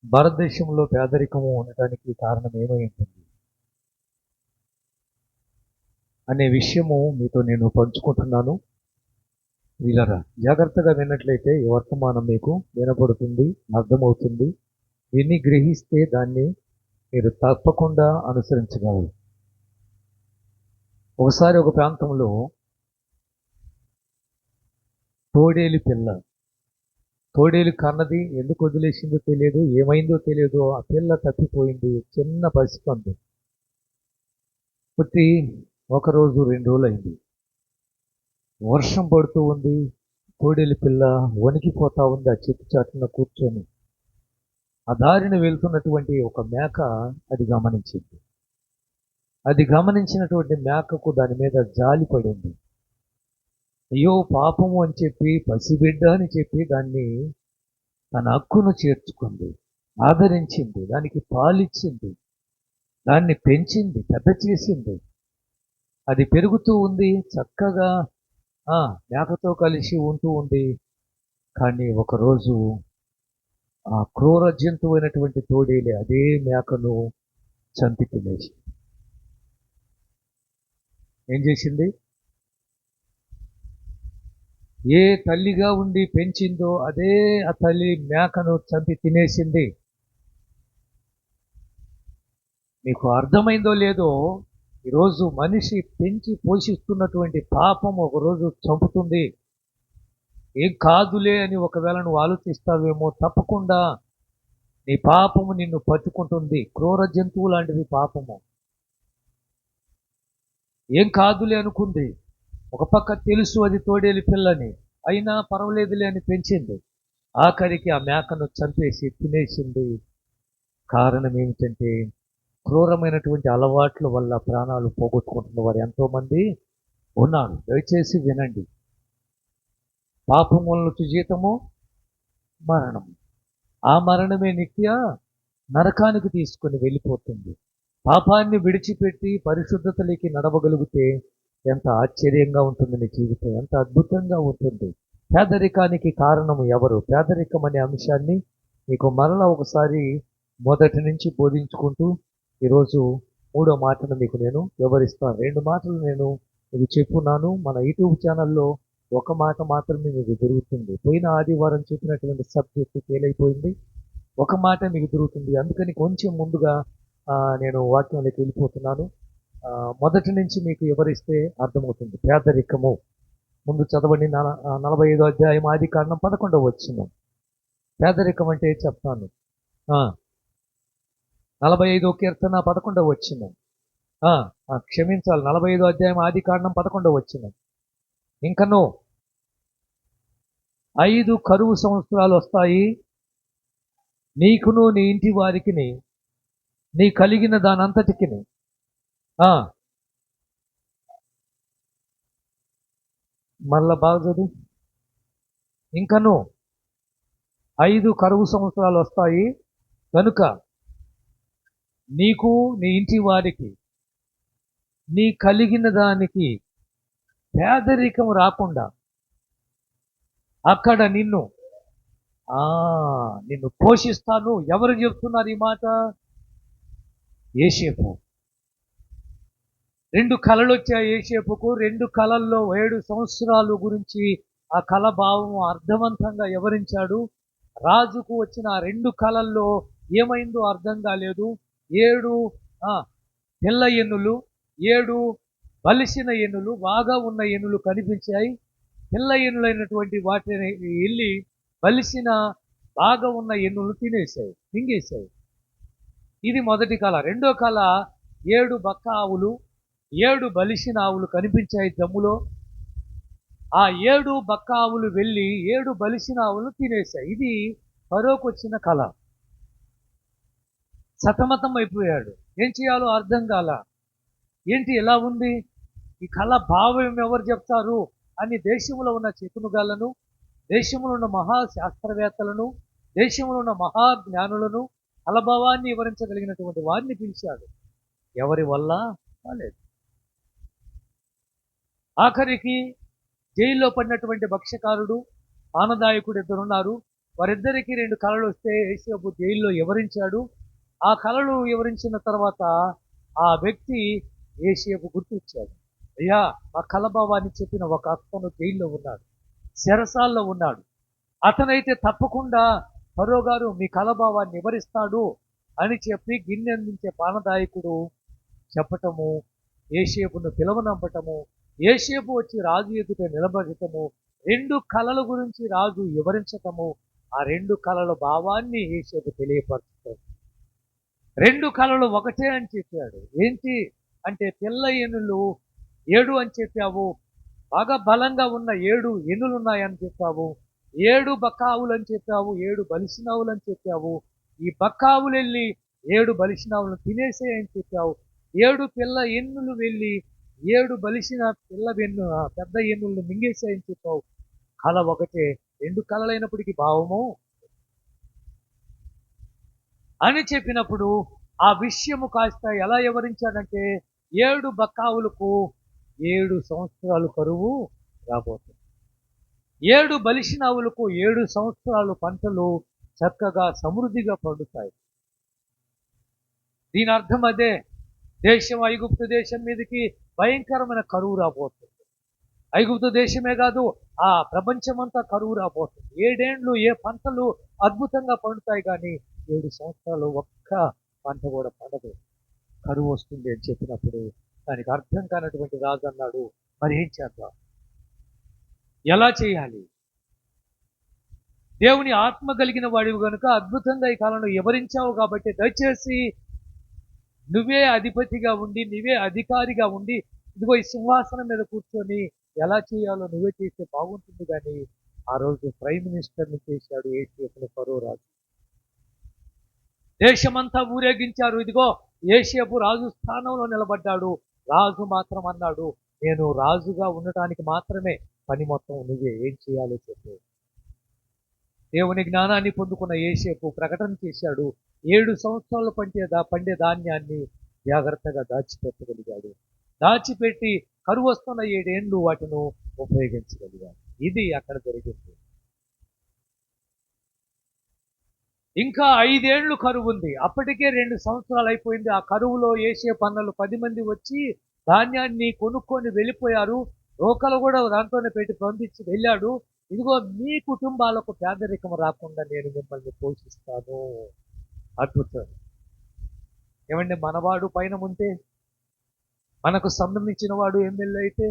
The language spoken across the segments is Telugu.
భారతదేశంలో పేదరికము ఉండటానికి కారణం ఏమై ఉంటుంది అనే విషయము మీతో నేను పంచుకుంటున్నాను. వీళ్ళరా జాగ్రత్తగా విన్నట్లయితే ఈ వర్తమానం మీకు వినపడుతుంది, అర్థమవుతుంది. విని గ్రహిస్తే దాన్ని మీరు తప్పకుండా అనుసరించగలరు. ఒకసారి ఒక ప్రాంతంలో తోడేలు కన్నది ఎందుకు వదిలేసిందో తెలియదు, ఏమైందో తెలియదు. ఆ పిల్ల తప్పిపోయింది. చిన్న పసికందు పుట్టి 1 రోజు 2 రోజులు అయింది. వర్షం పడుతూ ఉంది. తోడేలు పిల్ల వణికిపోతా ఉంది. ఆ చెట్టు చాటున కూర్చొని ఆ దారిని వెళ్తున్నటువంటి ఒక మేక అది గమనించినటువంటి మేకకు దాని మీద జాలి పడింది. అయ్యో పాపము అని చెప్పి, పసిబిడ్డ అని చెప్పి దాన్ని తన హక్కును చేర్చుకుంది, ఆదరించింది, దానికి పాలిచ్చింది, దాన్ని పెంచింది, పెద్ద చేసింది. అది పెరుగుతూ ఉంది, చక్కగా మేకతో కలిసి ఉంటూ ఉంది. కానీ ఒకరోజు ఆ క్రూర జంతువు అయినటువంటి తోడేలే అదే మేకను చంపి తినేసి ఏం చేసింది? ఏ తల్లిగా ఉండి పెంచిందో అదే ఆ తల్లి మేకను చంపి తినేసింది. మీకు అర్థమైందో లేదో, ఈరోజు మనిషి పెంచి పోషిస్తున్నటువంటి పాపం ఒకరోజు చంపుతుంది. ఏం కాదులే అని ఒకవేళ నువ్వు ఆలోచిస్తావేమో, తప్పకుండా నీ పాపము నిన్ను పట్టుకుంటుంది. క్రూర జంతువు లాంటిది పాపము. ఏం కాదులే అనుకుంది. ఒక పక్క తెలుసు అది తోడేలి పిల్లని, అయినా పర్వాలేదులే అని పెంచింది. ఆఖరికి ఆ మేకను చంపేసి తినేసింది. కారణం ఏమిటంటే, క్రూరమైనటువంటి అలవాట్ల వల్ల ప్రాణాలు పోగొట్టుకుంటున్న వారు ఎంతోమంది ఉన్నారు. దయచేసి వినండి. పాపములకు జీతము మరణం. ఆ మరణమే నిత్య నరకానికి తీసుకొని వెళ్ళిపోతుంది. పాపాన్ని విడిచిపెట్టి పరిశుద్ధతలోకి నడవగలిగితే ఎంత ఆశ్చర్యంగా ఉంటుంది నీ జీవితం, ఎంత అద్భుతంగా ఉంటుంది. పేదరికానికి కారణము ఎవరు? పేదరికం అనే అంశాన్ని మీకు మరలా ఒకసారి మొదటి నుంచి బోధించుకుంటూ ఈరోజు 3వ మాటను మీకు నేను వివరిస్తాను. 2 మాటలు నేను మీకు చెప్పున్నాను. మన యూట్యూబ్ ఛానల్లో ఒక మాట మాత్రమే మీకు దొరుకుతుంది. పోయిన ఆదివారం చెప్పినటువంటి సబ్జెక్టు ఫెయిల్ అయిపోయింది. ఒక మాట మీకు దొరుకుతుంది. అందుకని కొంచెం ముందుగా నేను వాక్యంలోకి వెళ్ళిపోతున్నాను. మొదటి నుంచి మీకు వివరిస్తే అర్థమవుతుంది. పేదరికము ముందు చదవండి. 45వ అధ్యాయం ఆదికాండం 11వ వచనం. పేదరికం అంటే చెప్తాను. 45వ కీర్తన 11వ వచనం. క్షమించాలి, 45వ అధ్యాయం ఆదికాండం 11వ వచనం. ఇంకనో 5 కరువు సంవత్సరాలు వస్తాయి, నీకును నీ ఇంటి వారికి నీ కలిగిన దానంతటికి. మళ్ళా బాగా చదువు. ఇంకను 5 కరువు సంవత్సరాలు వస్తాయి కనుక నీకు నీ ఇంటి వారికి నీ కలిగిన దానికి పేదరికం రాకుండా అక్కడ నిన్ను పోషిస్తాను. ఎవరు చెప్తున్నారు ఈ మాట? యోసేపు. 2 కళలు వచ్చాయి యోసేపుకు. 2 కళల్లో 7 సంవత్సరాలు గురించి ఆ కళ భావం అర్థవంతంగా వివరించాడు. రాజుకు వచ్చిన 2 కళల్లో ఏమైందో అర్థం కాలేదు. 7 పిల్ల ఎన్నులు, 7 బలిసిన ఎన్నులు, బాగా ఉన్న ఎన్నులు కనిపించాయి. పిల్ల ఎన్నులైనటువంటి వాటిని వెళ్ళి బలిసిన బాగా ఉన్న ఎన్నులు మింగేశాయి. ఇది మొదటి కళ. రెండో కళ 7 బక్క ఆవులు, 7 బలిసిన ఆవులు కనిపించాయి జమ్ములో. ఆ 7 బక్క ఆవులు వెళ్ళి 7 బలిసిన ఆవులు తినేశాయి. ఇది ఫరోకు వచ్చిన కళ. సతమతం అయిపోయాడు. ఏం చేయాలో అర్థం కాల. ఏంటి ఎలా ఉంది ఈ కళ, భావం ఎవరు చెప్తారు అని దేశంలో ఉన్న చెకునుగాళ్లను, దేశంలో ఉన్న మహాశాస్త్రవేత్తలను, దేశంలో ఉన్న మహాజ్ఞానులను, కళభావాన్ని వివరించగలిగినటువంటి వారిని పిలిచాడు. ఎవరి వల్ల కాలేదు. ఆఖరికి జైల్లో పడినటువంటి భక్ష్యకారుడు, ఆనదాయకుడు 2 ఉన్నారు. వారిద్దరికి 2 కళలు వస్తే యేసేపు జైల్లో వివరించాడు. ఆ కళలు వివరించిన తర్వాత ఆ వ్యక్తి యేసేపు గుర్తొచ్చాడు. అయ్యా, మా కలభావాన్ని చెప్పిన ఒక అతను జైల్లో ఉన్నాడు, చెరసాల్లో ఉన్నాడు. అతనైతే తప్పకుండా ఫరో గారు మీ కలభావాన్ని వివరిస్తాడు అని చెప్పి గిన్నె అందించే పానదాయకుడు చెప్పటము, యేసేపును పిలవనంపటము, యేసేపు వచ్చి రాజు ఎదుట నిలబడటము, 2 కళల గురించి రాజు వివరించటము, ఆ 2 కళల భావాన్ని యేసేపు తెలియపరచుతాడు. 2 కళలు ఒకటే అని చెప్పాడు. ఏంటి అంటే, పిల్ల ఏనులు 7 అని చెప్పావు, బాగా బలంగా ఉన్న 7 ఏనులు ఉన్నాయని చెప్పావు, 7 బకావులు అని చెప్పావు, 7 బలిసినావులు అని చెప్పావు. ఈ బకావులు వెళ్ళి 7 బలిసినావులను తినేసేయని చెప్పావు. 7 పిల్ల ఎన్నులు వెళ్ళి 7 బలిసిన పెద్ద ఎన్నులను మింగేసాయని చెప్పావు. కళ ఒకటే, 2 కళలైనప్పటికీ భావము అని చెప్పినప్పుడు ఆ విషయము కాస్త ఎలా వివరించాడంటే, 7 బకావులకు 7 సంవత్సరాలు కరువు రాబోతుంది, 7 బలిసినావులకు 7 సంవత్సరాలు పంటలు చక్కగా సమృద్ధిగా పండుతాయి. దీని అర్థం అదే, ఐగుప్తు దేశం మీదకి భయంకరమైన కరువు రాబోతుంది. ఐగుప్తు దేశమే కాదు, ఆ ప్రపంచమంతా కరువు రాబోతుంది. 7 ఏండ్లు ఏ పంటలు అద్భుతంగా పండుతాయి, కానీ 7 సంవత్సరాలు ఒక్క పంట కూడా పండదు, కరువు వస్తుంది అని చెప్పినప్పుడు దానికి అర్థం కానటువంటి రాజు అన్నాడు, మరి ఏం చేద్దాం, ఎలా చేయాలి? దేవుని ఆత్మ కలిగిన వాడివి కనుక అద్భుతంగా ఈ కాలంలో వివరించావు కాబట్టి దయచేసి నువ్వే అధిపతిగా ఉండి, నువ్వే అధికారిగా ఉండి, ఇదిగో ఈ సింహాసనం మీద కూర్చొని ఎలా చేయాలో నువ్వే చేస్తే బాగుంటుంది. కానీ ఆ రోజు ప్రైమ్ మినిస్టర్ని చేశాడు యేసేపును ఫరో రాజు. దేశమంతా ఊరేగించారు, ఇదిగో యేసేపు రాజు స్థానంలో నిలబడ్డాడు. రాజు మాత్రం అన్నాడు, నేను రాజుగా ఉండటానికి మాత్రమే, పని మొత్తం నువ్వే, ఏం చేయాలో చెప్పు. దేవుని జ్ఞానాన్ని పొందుకున్న యేసేపు ప్రకటన చేశాడు. 7 సంవత్సరాలు పండే ధాన్యాన్ని జాగ్రత్తగా దాచిపెట్టగలిగాడు. దాచిపెట్టి కరువు వస్తున్న 7 ఏండ్లు వాటిని ఉపయోగించగలిగాడు. ఇది అక్కడ జరిగింది. ఇంకా 5 ఏండ్లు కరువు ఉంది, అప్పటికే 2 సంవత్సరాలు అయిపోయింది. ఆ కరువులో యేసేపు అన్నలు 10 మంది వచ్చి ధాన్యాన్ని కొనుక్కొని వెళ్ళిపోయారు. రోకలు కూడా దాంట్లోనే పెట్టి పంపించి వెళ్ళాడు. ఇదిగో మీ కుటుంబాలకు పేదరికం రాకుండా నేను మిమ్మల్ని పోషిస్తాను. అద్భుతం. ఏమంటే, మనవాడు పైన ఉంటే, మనకు సంబంధించిన వాడు ఎమ్మెల్యే అయితే,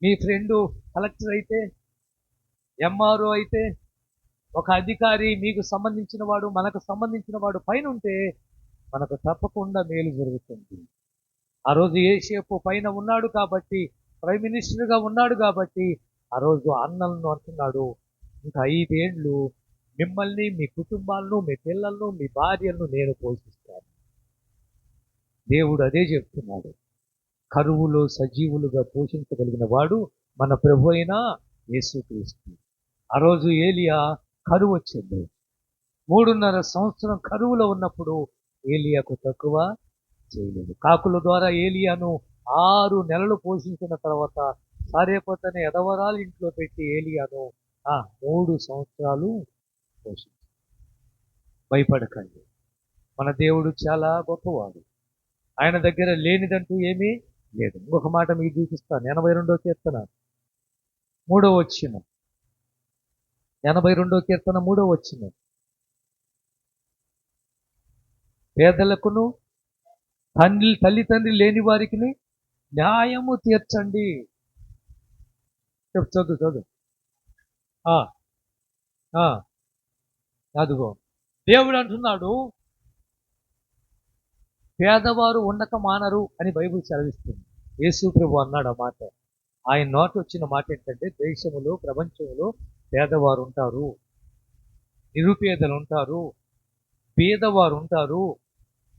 మీ ఫ్రెండు కలెక్టర్ అయితే, ఎంఆర్ఓ అయితే, ఒక అధికారి మీకు సంబంధించిన వాడు, మనకు సంబంధించిన వాడు పైన ఉంటే మనకు తప్పకుండా మేలు జరుగుతుంది. ఆ రోజు యేసేపు పైన ఉన్నాడు కాబట్టి, ప్రైమ్ మినిస్టర్గా ఉన్నాడు కాబట్టి, ఆ రోజు అన్నలను అంటున్నాడు, ఇంకా 5 ఏండ్లు మిమ్మల్ని, మీ కుటుంబాలను, మీ పిల్లలను, మీ భార్యలను నేను పోషిస్తాను. దేవుడు అదే చెప్తున్నాడు. కరువులో సజీవులుగా పోషించగలిగిన వాడు మన ప్రభు అయిన యేసుక్రీస్తు. ఆ రోజు ఏలియా కరువు వచ్చింది. 3.5 సంవత్సరం కరువులో ఉన్నప్పుడు ఏలియాకు తక్కువ చేయలేదు. కాకుల ద్వారా ఏలియాను 6 నెలలు పోషించిన తర్వాత సారేపతని ఎదవరాలు ఇంట్లో పెట్టి ఏలియాను 3 సంవత్సరాలు పోషించారు. భయపడకండి, మన దేవుడు చాలా గొప్పవాడు. ఆయన దగ్గర లేనిదంటూ ఏమీ లేదు. ఇంకొక మాట మీకు చూపిస్తాను. 82వ కీర్తన 3వ వచనం. 82వ కీర్తన 3వ వచనం. పేదలకును తల్లిదండ్రి లేని వారికి న్యాయము తీర్చండి. చదువు. అదుగో దేవుడు అంటున్నాడు, పేదవారు ఉండక మానరు అని బైబిల్ సెలవిస్తుంది. యేసు ప్రభు అన్నాడు ఆ మాట. ఆయన నోట వచ్చిన మాట ఏంటంటే, దేశములో, ప్రపంచంలో పేదవారు ఉంటారు, నిరుపేదలు ఉంటారు, పేదవారు ఉంటారు,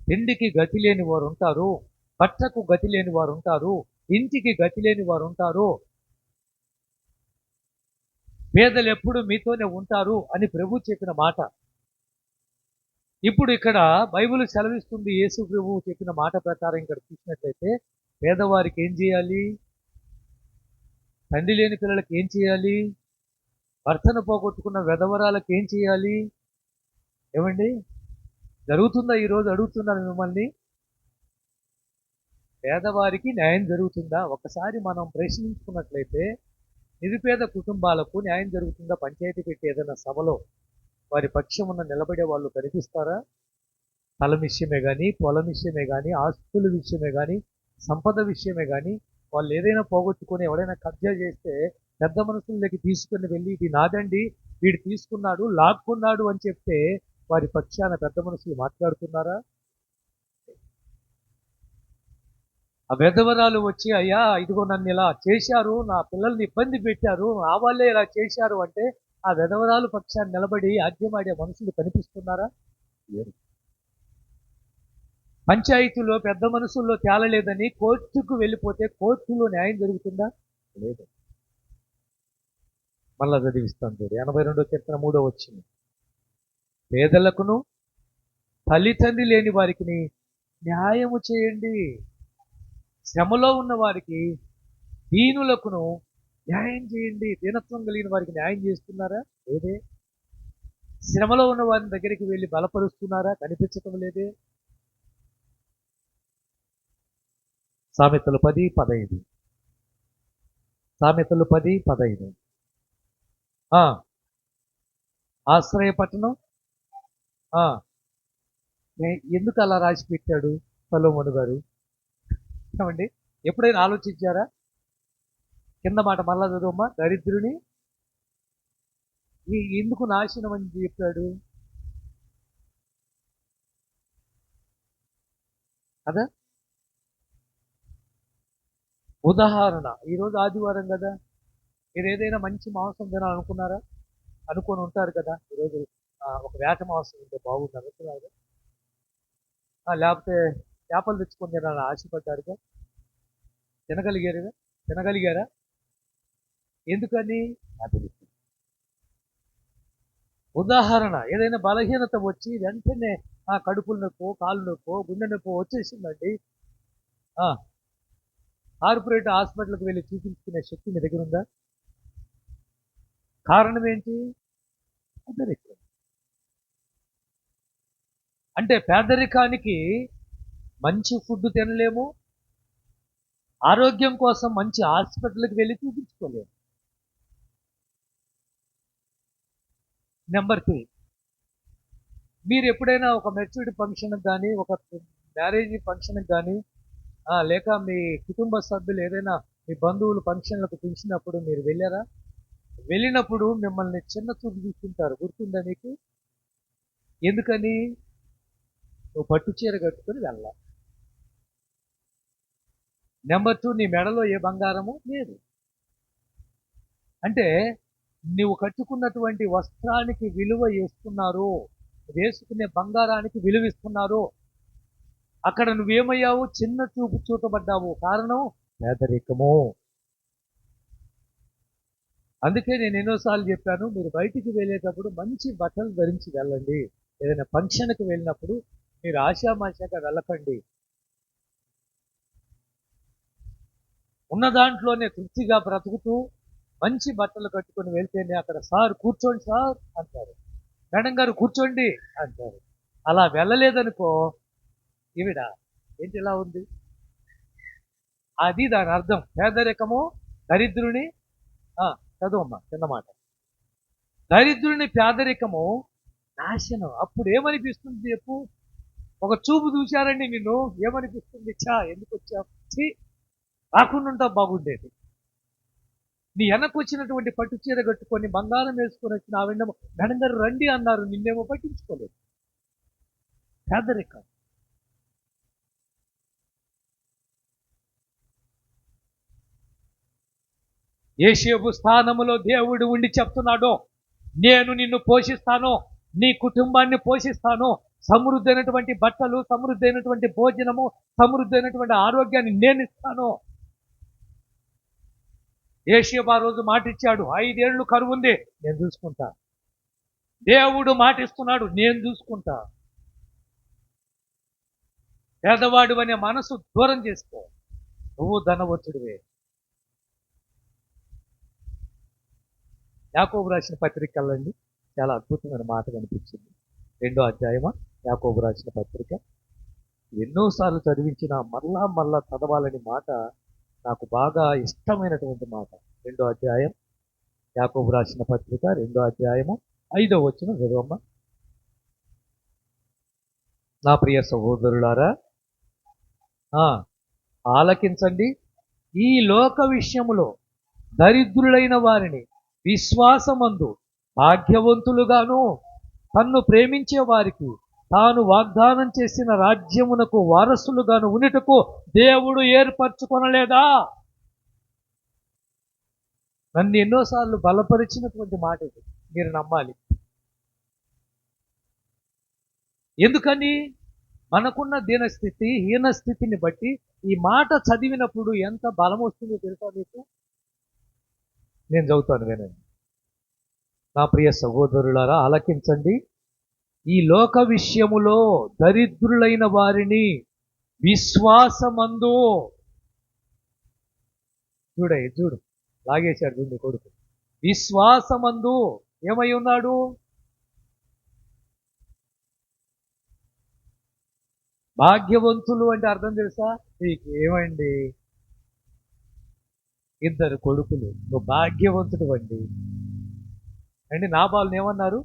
తిండికి గతి లేని వారు ఉంటారు, బట్టకు గతి లేని వారు ఉంటారు, ఇంటికి గతి లేని వారు ఉంటారు. పేదలు ఎప్పుడు మీతోనే ఉంటారు అని ప్రభు చెప్పిన మాట. ఇప్పుడు ఇక్కడ బైబిల్ సెలవిస్తుంది, యేసు ప్రభువు చెప్పిన మాట ప్రకారం ఇక్కడ చూసినట్లయితే, పేదవారికి ఏం చేయాలి? తండ్రి లేని పిల్లలకి ఏం చేయాలి? భర్తను పోగొట్టుకున్న వెధవరాలకు ఏం చేయాలి? ఏమండి, జరుగుతుందా? ఈరోజు అడుగుతున్నాను మిమ్మల్ని. పేదవారికి న్యాయం జరుగుతుందా? ఒకసారి మనం ప్రశ్నించుకున్నట్లయితే నిరుపేద కుటుంబాలకు న్యాయం జరుగుతుందా? పంచాయతీ పెట్టి ఏదైనా సభలో వారి పక్షమున నిలబడే వాళ్ళు కనిపిస్తారా? స్థలం విషయమే కానీ, పొలం విషయమే కానీ, ఆస్తుల విషయమే కానీ, సంపద విషయమే కానీ, వాళ్ళు ఏదైనా పోగొట్టుకొని ఎవడైనా కబ్జా చేస్తే పెద్ద మనుషులకి తీసుకుని వెళ్ళి ఇది నాదండి, వీడు తీసుకున్నాడు, లాక్కున్నాడు అని చెప్తే వారి పక్షాన పెద్ద మనుషులు మాట్లాడుతున్నారా? ఆ విధవరాలు వచ్చి, అయ్యా ఇదిగో నన్ను ఇలా చేశారు, నా పిల్లల్ని ఇబ్బంది పెట్టారు, నా వాళ్ళే ఇలా చేశారు అంటే ఆ విధవరాలు పక్షాన్ని నిలబడి ఆజ్ఞమాడే మనుషులు కనిపిస్తున్నారా? లేరు. పంచాయతీలో పెద్ద మనుషుల్లో తేలలేదని కోర్టుకు వెళ్ళిపోతే కోర్టులో న్యాయం జరుగుతుందా? లేదు. మళ్ళా చదివిస్తాను చూడు, 82 కీర్తన 3వ వచనం. పేదలకును తల్లిదండ్రి లేని వారికి న్యాయము చేయండి. శ్రమలో ఉన్న వారికి, దీనులకును న్యాయం చేయండి. దీనత్వం కలిగిన వారికి న్యాయం చేస్తున్నారా? లేదే. శ్రమలో ఉన్న వారి దగ్గరికి వెళ్ళి బలపరుస్తున్నారా? కనిపించటం లేదే. సామెతలు 10:15. సామెతలు 10:15. ఆశ్రయపట్టణం. ఎందుకు అలా రాసి పెట్టాడు సొలొమోను గారు? ఏమండి, ఎప్పుడైనా ఆలోచించారా? కింద మాట మళ్ళా చదువమ్మా. దరిద్రుని ఎందుకు నాశనం అని చెప్పాడు కదా? ఉదాహరణ, ఈరోజు ఆదివారం కదా, మీరు ఏదైనా మంచి మాంసం తినాలనుకున్నారా? అనుకొని ఉంటారు కదా. ఈరోజు ఒక వేట మాంసం ఉంటే బాగుంది అనుకున్నారు. లేకపోతే చేపలు తెచ్చుకొని తినాలని ఆశపడ్డారుగా. తినగలిగారా? ఎందుకని? అభివృద్ధి. ఉదాహరణ, ఏదైనా బలహీనత వచ్చి వెంటనే కడుపులు నొప్పో, కాళ్ళు నొప్పో, గుండె నొప్పో వచ్చేసిందండి, కార్పొరేట్ హాస్పిటల్కి వెళ్ళి చూపించుకునే శక్తి మీ దగ్గర ఉందా? కారణం ఏంటి? పేదరికం. అంటే పేదరికానికి మంచి ఫుడ్ తినలేము, ఆరోగ్యం కోసం మంచి హాస్పిటల్కి వెళ్ళి చూపించుకోలేము. నెంబర్ 3, మీరు ఎప్పుడైనా ఒక మెచ్యూరిటీ ఫంక్షన్కి కానీ, ఒక మ్యారేజ్ ఫంక్షన్కి కానీ, లేక మీ కుటుంబ సభ్యులు ఏదైనా మీ బంధువులు ఫంక్షన్లకు పిలిచినప్పుడు మీరు వెళ్ళారా? వెళ్ళినప్పుడు మిమ్మల్ని చిన్న చూపు చూస్తుంటారు, గుర్తుందా మీకు? ఎందుకని? నువ్వు పట్టు చీర కట్టుకొని వెళ్ళాలి. నెంబర్ 2, నీ మెడలో ఏ బంగారము లేదు. అంటే నువ్వు కట్టుకున్నటువంటి వస్త్రానికి విలువ ఇస్తున్నారు, వేసుకునే బంగారానికి విలువ ఇస్తున్నారు. అక్కడ నువ్వేమయ్యావు? చిన్న చూపు చూపబడ్డావు. కారణం పేదరికము. అందుకే నేను ఎన్నోసార్లు చెప్పాను, మీరు బయటికి వెళ్ళేటప్పుడు మంచి బట్టలు ధరించి వెళ్ళండి. ఏదైనా ఫంక్షన్కి వెళ్ళినప్పుడు మీరు ఆశామాషాగా వెళ్ళకండి. ఉన్న దాంట్లోనే తృప్తిగా బ్రతుకుతూ మంచి బట్టలు కట్టుకొని వెళ్తేనే అక్కడ సార్ కూర్చోండి సార్ అంటారు, మేడం గారు కూర్చోండి అంటారు. అలా వెళ్ళలేదనుకో, ఈవిడ ఏంటి ఇలా ఉంది, అది దాని అర్థం. పేదరికము దరిద్రుని చదువమ్మా చిన్నమాట. దరిద్రుని పేదరికము నాశనం. అప్పుడు ఏమనిపిస్తుంది చెప్పు? ఒక చూపు చూశారండి నిన్ను, ఏమనిపిస్తుంది? ఎందుకు వచ్చావు, రాకుండా ఉంటావు బాగుండేది. నీ వెనక్కి వచ్చినటువంటి పట్టు చీర కట్టుకొని బంగారం వేసుకొని వచ్చిన ఆవిడ మేడం గారు రండి అన్నారు, నిన్నేమో పట్టించుకోలేదు. పేదరికం. యేషేబు స్థానములో దేవుడు ఉండి చెప్తున్నాడు, నేను నిన్ను పోషిస్తాను, నీ కుటుంబాన్ని పోషిస్తాను, సమృద్ధి అయినటువంటి బట్టలు, సమృద్ధి అయినటువంటి భోజనము, సమృద్ధి అయినటువంటి ఆరోగ్యాన్ని నేను ఇస్తాను. యేషేబు ఆ రోజు మాట ఇచ్చాడు, 5 ఏళ్ళు కరువు ఉంది, నేను చూసుకుంటా. దేవుడు మాట ఇస్తున్నాడు, నేను చూసుకుంటా. పేదవాడు అనే మనసు దూరం చేసుకో, నువ్వు ధనవంతుడివే. యాకోబు రాసిన పత్రిక వెళ్ళండి, చాలా అద్భుతమైన మాట కనిపించింది. 2వ అధ్యాయమా యాకోబు రాసిన పత్రిక. ఎన్నోసార్లు చదివించిన మరలా మరలా చదవాలని మాట, నాకు బాగా ఇష్టమైనటువంటి మాట. 2వ అధ్యాయం యాకోబు రాసిన పత్రిక 2వ అధ్యాయము 5వ వచనం చదవమ్మా. నా ప్రియ సహోదరులారా, ఆలకించండి. ఈ లోక విషయములో దరిద్రులైన వారిని విశ్వాసమందు భాగ్యవంతులుగాను, తన్ను ప్రేమించే వారికి తాను వాగ్దానం చేసిన రాజ్యమునకు వారసులుగాను ఉండుటకు దేవుడు ఏర్పరచుకొనలేదా? నన్ను ఎన్నోసార్లు బలపరిచినటువంటి మాట ఇది, మీరు నమ్మాలి. ఎందుకని? మనకున్న దీనస్థితి, హీనస్థితిని బట్టి ఈ మాట చదివినప్పుడు ఎంత బలం వస్తుందో తెలుసా మీకు? నేను చదువుతాను, వినండి. నా ప్రియ సహోదరులారా, ఆలకించండి. ఈ లోక విషయములో దరిద్రులైన వారిని విశ్వాసమందు, చూడు లాగేశాడు చూడు కొడుకు. విశ్వాసమందు ఏమై ఉన్నాడు? భాగ్యవంతులు అంటే అర్థం తెలుసా? నీకు ఏమండి, 2 కొడుకులు, నువ్వు భాగ్యవంతుడు అండి. అండి నాబాలుని ఏమన్నారు?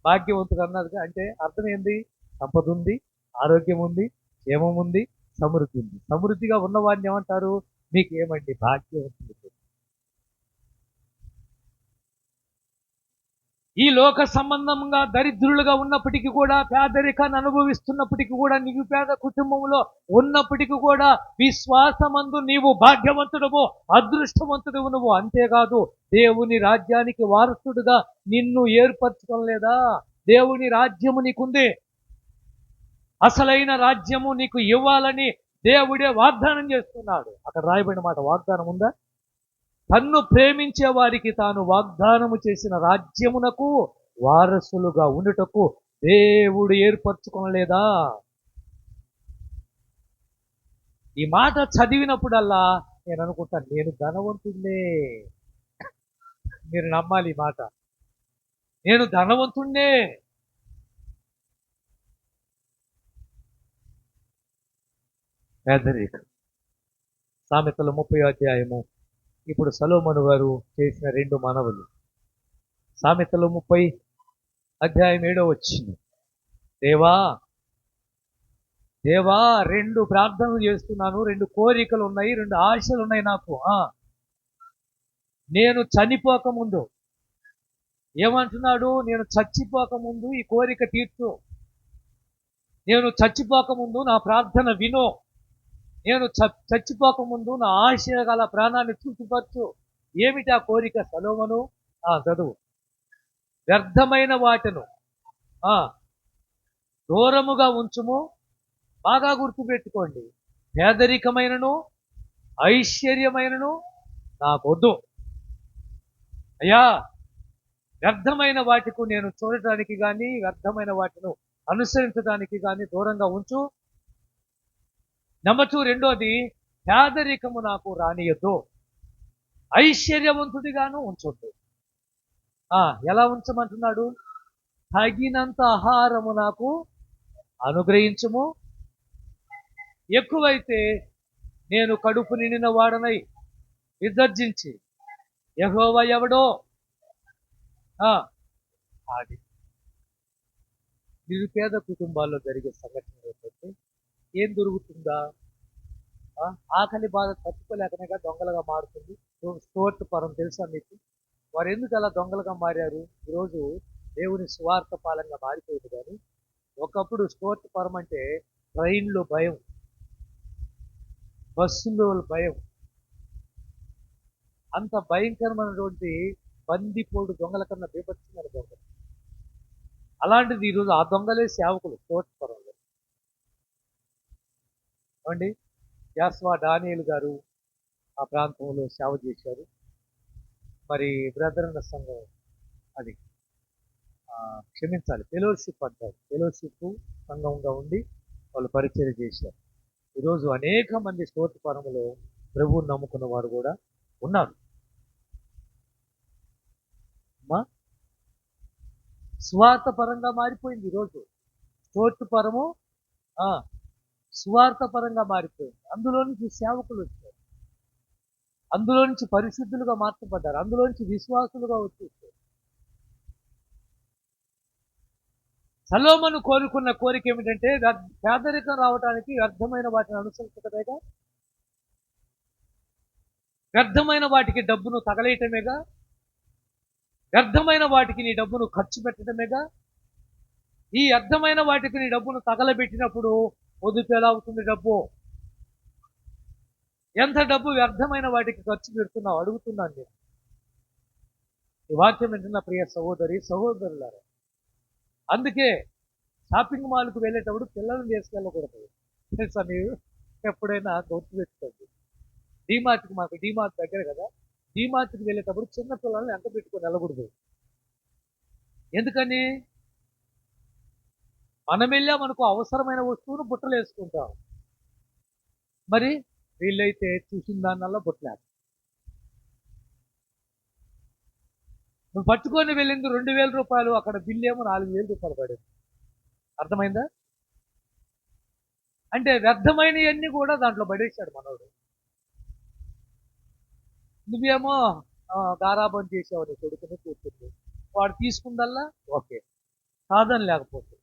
భాగ్యవంతుడు అన్నారు. అంటే అర్థం ఏంది? సంపద ఉంది, ఆరోగ్యం ఉంది, క్షేమం ఉంది, సమృద్ధి ఉంది. సమృద్ధిగా ఉన్నవాడిని ఏమంటారు? మీకు ఏమండి, భాగ్యవంతుడు. ఈ లోక సంబంధంగా దరిద్రులుగా ఉన్నప్పటికీ కూడా, పేదరికాన్ని అనుభవిస్తున్నప్పటికీ కూడా, నిరుపేద కుటుంబంలో ఉన్నప్పటికీ కూడా విశ్వాసమందు నీవు భాగ్యవంతుడవు, అదృష్టవంతుడవు నువ్వు. అంతేకాదు, దేవుని రాజ్యానికి వారసుడుగా నిన్ను ఏర్పరచుకోలేదా? దేవుని రాజ్యము నీకుంది. అసలైన రాజ్యము నీకు ఇవ్వాలని దేవుడే వాగ్దానం చేస్తున్నాడు. అక్కడ రాయబడిన మాట వాగ్దానం ఉందా? తన్ను ప్రేమించే వారికి తాను వాగ్దానము చేసిన రాజ్యమునకు వారసులుగా ఉండుటకు దేవుడు ఏర్పరచుకోలేదా? ఈ మాట చదివినప్పుడల్లా నేను అనుకుంటాను, నేను ధనవంతుణ్ణే. మీరు నమ్మాలి ఈ మాట, నేను ధనవంతుణ్ణే. పేదరికం. సామెతల 30వ అధ్యాయము. ఇప్పుడు సొలొమోను గారు చేసిన 2 మనవులు. సామెతలు 30 అధ్యాయం 7వ వచనం. దేవా 2 ప్రార్థనలు చేస్తున్నాను, 2 కోరికలు ఉన్నాయి, 2 ఆశలు ఉన్నాయి నాకు. నేను చనిపోకముందు ఏమంటున్నాడు? నేను చచ్చిపోకముందు ఈ కోరిక తీర్చు. నేను చచ్చిపోకముందు నా ప్రార్థన విను. నేను చచ్చిపోకముందు నా ఆశ గల ప్రాణాన్ని తృప్తిపరచు. ఏమిటి ఆ కోరిక? సొలొమోను చదువు. వ్యర్థమైన వాటిను దూరముగా ఉంచుము. బాగా గుర్తుపెట్టుకోండి, పేదరికమైనను ఐశ్వర్యమైనను నాకొద్దు అయ్యా. వ్యర్థమైన వాటికి నేను చూడటానికి కానీ, వ్యర్థమైన వాటిని అనుసరించడానికి కానీ దూరంగా ఉంచు. నెంబర్ 2, రెండోది, పేదరికము నాకు రానియద్దు, ఐశ్వర్యవంతుడిగాను ఉంచొద్దు. ఎలా ఉంచమంటున్నాడు? తగినంత ఆహారము నాకు అనుగ్రహించుము. ఎక్కువైతే నేను కడుపు నిండిన వాడనై విసర్జించి యెహోవా ఎవడో అది. నిరుపేద కుటుంబాల్లో జరిగే సంఘటన ఏంటంటే, ఏం దొరుకుతుందా? ఆకలి బాధ తట్టుకోలేకనేగా దొంగలుగా మారుతుంది. స్టోర్ట్ పరం తెలుసా మీకు? వారు ఎందుకు అలా దొంగలుగా మారారు? ఈరోజు దేవుని స్వార్థ పాలనగా మారిపోయింది. కానీ ఒకప్పుడు స్టోర్ట్ పరం అంటే ట్రైన్లో భయం, బస్సులో భయం, అంత భయంకరమైనటువంటి బందిపోడు దొంగల కన్నా బీభత్సమైన దొంగలు. అలాంటిది ఈరోజు ఆ దొంగలే సేవకులు స్టోర్ట్ పరంలో. అండి యాస్వా డానియేలు గారు ఆ ప్రాంతంలో సేవ చేశారు. మరి బ్రదరన్న సంఘం అది క్షమించాలి, ఫెలోషిప్ అంటారు, ఫెలోషిప్ సంఘంగా ఉండి వాళ్ళు పరిచయం చేశారు. ఈరోజు అనేక మంది స్టోర్ట్ పరములో ప్రభువుని నమ్ముకున్న వారు కూడా ఉన్నారు. అమ్మా, స్వార్థ పరంగా మారిపోయింది ఈరోజు. చోటు పరము ఆ, స్వార్థ పరంగా మారిపోయింది. అందులో నుంచి సేవకులు వచ్చారు, అందులో నుంచి పరిశుద్ధులుగా మార్చబడ్డారు, అందులో నుంచి విశ్వాసులుగా వచ్చేసారు. సలోమను కోరుకున్న కోరిక ఏమిటంటే పేదరికం రావడానికి వ్యర్థమైన వాటిని అనుసరించడమేగా, వ్యర్థమైన వాటికి డబ్బును తగలేయటమేగా, వ్యర్థమైన వాటికి నీ డబ్బును ఖర్చు పెట్టడమేగా. ఈ వ్యర్థమైన వాటికి నీ డబ్బును తగలబెట్టినప్పుడు పొదుపు ఎలా అవుతుంది? డబ్బు ఎంత డబ్బు వ్యర్థమైన వాటికి ఖర్చు పెడుతున్నావు అడుగుతున్నాను నేను. ఈ వాక్యం వింటున్న ప్రియ సహోదరి సహోదరులారా, అందుకే షాపింగ్ మాల్కు వెళ్ళేటప్పుడు పిల్లల్ని తీసుకెళ్ళకూడదు. తెలుసా మీరు? ఎప్పుడైనా గుర్తుపెట్టుకోండి. డీమార్ట్కి, మాకు డీమార్ట్ దగ్గర కదా, డీమార్ట్కి వెళ్ళేటప్పుడు చిన్న పిల్లల్ని ఎంత పెట్టుకొని వెళ్ళకూడదు. ఎందుకని? మనం వెళ్ళా మనకు అవసరమైన వస్తువును బుట్టలు వేసుకుంటాం. మరి వీళ్ళైతే చూసిన దానివల్ల బుట్టలేదు. నువ్వు పట్టుకొని వెళ్ళింది 2,000 రూపాయలు, అక్కడ బిల్లు ఏమో 4,000 రూపాయలు పడింది. అర్థమైందా? అంటే వ్యర్థమైనవన్నీ కూడా దాంట్లో పడేశాడు మనోడు. నువ్వేమో గారాబం చేసావు నీ కొడుకుని కూర్చుంది, వాడు తీసుకుందల్లా ఓకే, సాధన లేకపోతే.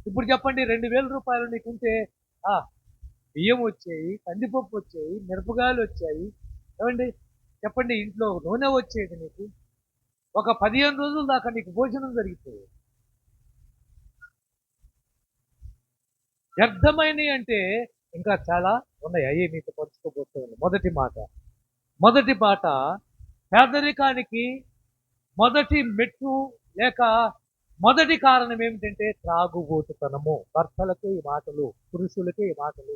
ఇప్పుడు చెప్పండి, 2,000 రూపాయలు నీకుంటే బియ్యం వచ్చాయి, కందిపప్పు వచ్చాయి, మిరపకాయలు వచ్చాయి, ఏమండి చెప్పండి, ఇంట్లో నూనె వచ్చేది నీకు, ఒక 15 రోజుల దాకా నీకు భోజనం జరిగిపోయేది. వ్యర్థమైనవి అంటే ఇంకా చాలా ఉన్నాయి, అయ్యే మీతో పంచుకోబోతున్నాను. మొదటి పాట పేదరికానికి మొదటి మెట్టు లేక మొదటి కారణం ఏమిటంటే త్రాగుబోతుతనము. భర్తలకే ఈ మాటలు, పురుషులకే ఈ మాటలు.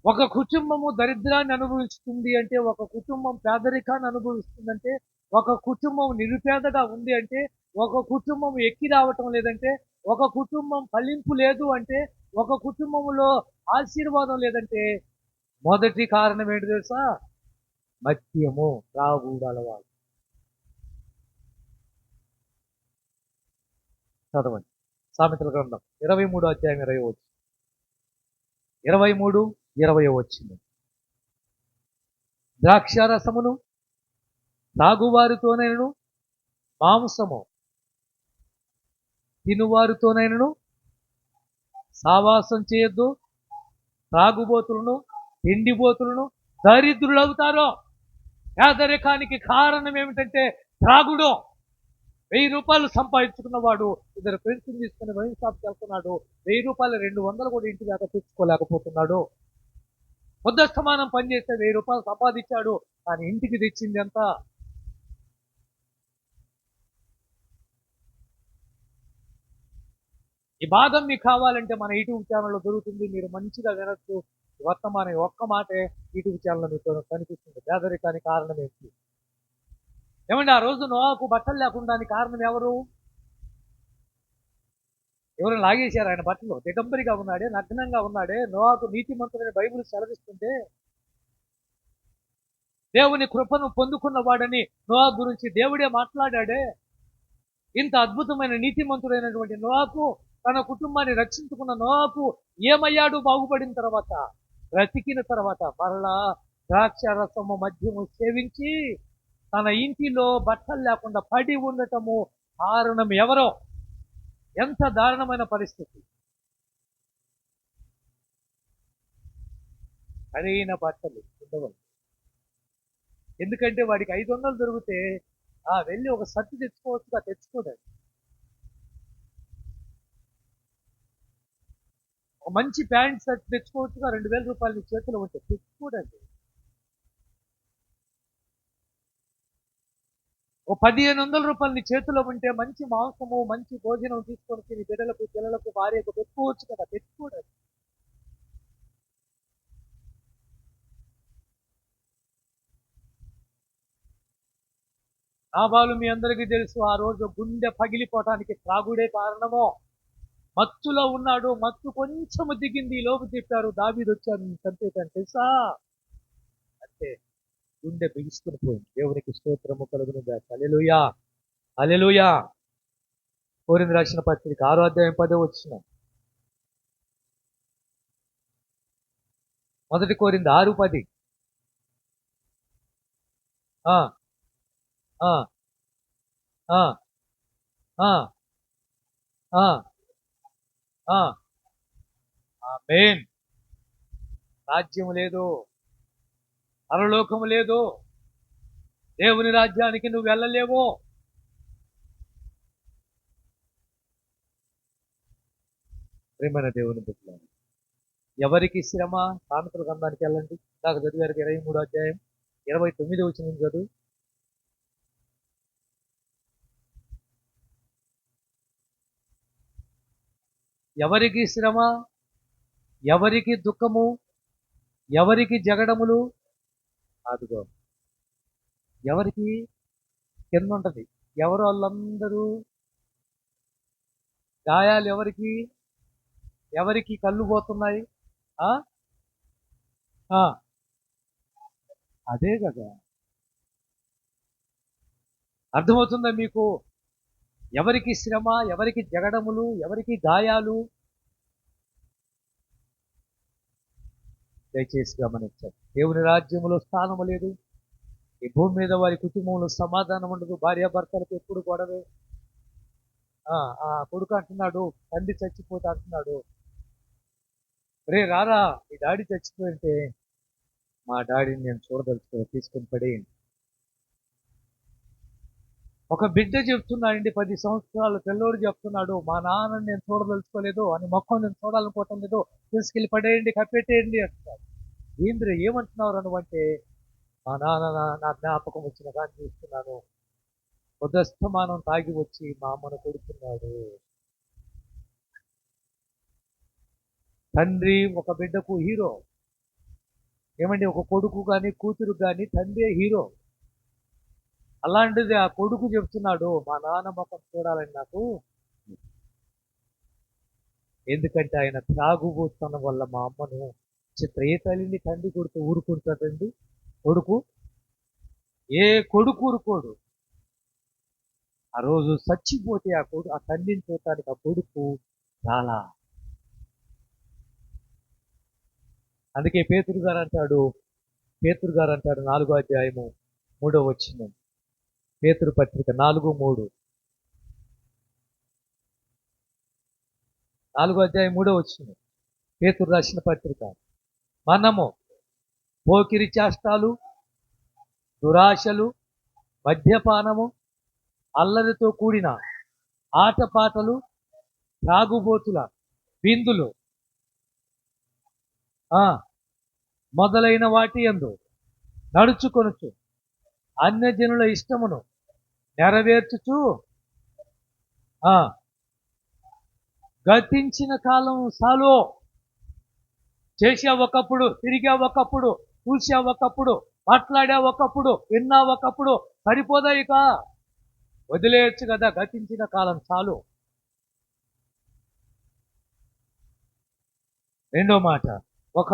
ఒక కుటుంబము దరిద్రాన్ని అనుభవిస్తుంది అంటే, ఒక కుటుంబం పేదరికాన్ని అనుభవిస్తుందంటే, ఒక కుటుంబం నిరుపేదగా ఉంది అంటే, ఒక కుటుంబం ఎక్కి రావటం లేదంటే, ఒక కుటుంబం ఫలింపు లేదు అంటే, ఒక కుటుంబంలో ఆశీర్వాదం లేదంటే మొదటి కారణం ఏంటి తెలుసా? మద్యము, త్రాగుడు అలవాటు. చదవండి సామెతల గ్రంథం 23వ అధ్యాయం 23, 20 ద్రాక్షారసమును తాగువారితోనైనను మాంసము తినువారితోనైనను సావాసం చేయొద్దు, త్రాగుబోతులను తిండిబోతులను దరిద్రులవుతారు. పేదరికానికి కారణం ఏమిటంటే త్రాగుడు. 1000 రూపాయలు సంపాదించుకున్నవాడు 2 ఫ్రెండ్స్ తీసుకుని వైన్ షాప్కి వెళ్తున్నాడు, 1000 రూపాయలు 200 కూడా ఇంటి దాకా తెచ్చుకోలేకపోతున్నాడు. పొద్దస్తమానం పనిచేస్తే 1000 రూపాయలు సంపాదించాడు, కానీ ఇంటికి తెచ్చింది ఎంత? ఈ భాగం మీకు కావాలంటే మన యూట్యూబ్ ఛానల్లో దొరుకుతుంది, మీరు మంచిగా వినొచ్చు. వర్తమానం ఒక్క మాటే యూట్యూబ్ ఛానల్లో మీకు కనిపిస్తుంది. పేదరికానికి కారణం ఏంటి? ఏమండి, ఆ రోజు నోవాకు బట్టలు లేకుండానికి కారణం ఎవరు? ఎవరు లాగేశారు ఆయన బట్టలు? దిగంబరిగా ఉన్నాడే, నగ్నంగా ఉన్నాడే. నోవాకు నీతిమంతుడని బైబిల్ సెలవిస్తుంటే, దేవుని కృపను పొందుకున్నవాడని నోవా గురించి దేవుడే మాట్లాడాడే. ఇంత అద్భుతమైన నీతిమంతుడైనటువంటి నోవాకు, తన కుటుంబాన్ని రక్షించుకున్న నోవాకు ఏమయ్యాడు బాగుపడిన తర్వాత? బ్రతికిన తర్వాత మరలా ద్రాక్షారసము మద్యము సేవించి తన ఇంటిలో బట్టలు లేకుండా పడి ఉండటము కారణం ఎవరో? ఎంత దారుణమైన పరిస్థితి! సరైన బట్టలు ఉండవు. ఎందుకంటే వాడికి 500 దొరికితే వెళ్ళి ఒక సర్టి తెచ్చుకోవచ్చుగా, తెచ్చుకోడండి. ఒక మంచి ప్యాంట్ షర్ట్ తెచ్చుకోవచ్చుగా, 2,000 రూపాయలు చేతిలో ఉంటే తెచ్చుకోడండి. ఒక 1,500 రూపాయలు నీ చేతిలో ఉంటే మంచి మాంసము, మంచి భోజనం తీసుకొని నీ బిడ్డలకు, పిల్లలకు, భార్యకు పెట్టుకోవచ్చు కదా, తెచ్చుకోడండి. నాబాలు మీ అందరికీ తెలుసు, ఆ రోజు గుండె పగిలిపోవటానికి త్రాగుడే కారణమో. మత్తులో ఉన్నాడు, మత్తు కొంచెము దిగింది, లోపు చెప్పారు దావీదు వచ్చాడు చంపేటాను తెలుసా? అంతే. గుండె బిగుసుకుని పోయింది. దేవునికి స్తోత్రము కలుగును గాక. హల్లెలూయా, హల్లెలూయా. కొరింథీ రాసిన పత్రిక 6వ అధ్యాయం 10వ వచనం. 1 కొరింథీ 6:10. ఆ ఆ ఆ ఆ ఆ ఆ ఆమేన్. రాజ్యం లేదు, పరలోకము లేదు, దేవుని రాజ్యానికి నువ్వు వెళ్ళలేవు. ప్రేమైన దేవుని బిడ్డలారా, ఎవరికి శ్రమ? సామెతల గ్రంథానికి వెళ్ళండి. ఇందాక చదివారు 23వ అధ్యాయం 29వ వచనం చదువు. ఎవరికి శ్రమ? ఎవరికి దుఃఖము? ఎవరికి జగడములు? అదిగో ఎవరికి కింద ఉంటది. ఎవరు వాళ్ళందరూ? గాయాలు ఎవరికి? ఎవరికి కళ్ళు పోతున్నాయి? ఆ ఆ అదే కదా. అర్థమవుతుందా మీకు? ఎవరికి శ్రమ? ఎవరికి జగడములు? ఎవరికి గాయాలు? దయచేసి గమనించండి. దేవుని రాజ్యములో స్థానము లేదు. ఈ భూమి మీద వారి కుటుంబంలో సమాధానం ఉండదు. భార్యాభర్తలకు ఎప్పుడు గొడవే. ఆ కొడుకు అంటున్నాడు, తండ్రి చచ్చిపోతే అంటున్నాడు, రే రారా మీ డాడీ చచ్చిపోయింటే, మా డాడీని నేను చూడదలుచుకో, తీసుకొని పడేయండి. ఒక బిడ్డ చెప్తున్నాడండి, 10 సంవత్సరాల పిల్లోడు చెప్తున్నాడు, మా నాన్నని నేను చూడదలుచుకోలేదు, అని మొక్కం నేను చూడాలనుకోవటం లేదు, తీసుకెళ్ళి పడేయండి, కప్పెట్టేయండి అంటున్నాడు. ఏంద్ర ఏమంటున్నారు అనువంటే, మా నాన్న నా జ్ఞాపకం వచ్చిన కానీ చూస్తున్నాను, ఉదస్తమానం తాగి వచ్చి మా అమ్మను కొడుతున్నాడు. తండ్రి ఒక బిడ్డకు హీరో. ఏమండి, ఒక కొడుకు కానీ కూతురు కానీ తండ్రి హీరో. అలాంటిది ఆ కొడుకు చెప్తున్నాడు, మా నాన్న ముఖం చూడాలని నాకు. ఎందుకంటే ఆయన త్రాగుబోతున్న వల్ల మా అమ్మను ఏ తల్లిని తండ్రి కొడుకు ఊరుకుంటాడండి? కొడుకు, ఏ కొడుకు ఊరుకోడు. ఆ రోజు చచ్చిపోతే ఆ తండ్రిని చూడటానికి ఆ కొడుకు చాలా. అందుకే పేతురు గారు అంటాడు 4వ అధ్యాయము 3వ వచనం. పేతురు పత్రిక 4:3. 4వ అధ్యాయం 3వ వచనం. పేతురు రాసిన పత్రిక. మనము పోకిరి చేష్టాలు, దురాశలు, మద్యపానము, అల్లరితో కూడిన ఆటపాటలు, త్రాగుబోతుల విందులు మొదలైన వాటి యందు నడుచుకొనుచు అన్యజనుల ఇష్టమును నెరవేర్చుచు గతించిన కాలం సాలో. చేసా ఒకప్పుడు, తిరిగా ఒకప్పుడు, చూసా ఒకప్పుడు, మాట్లాడా ఒకప్పుడు, విన్నా ఒకప్పుడు, సరిపోదా ఇక? వదిలేయచ్చు కదా. గతించిన కాలం చాలు. రెండో మాట, ఒక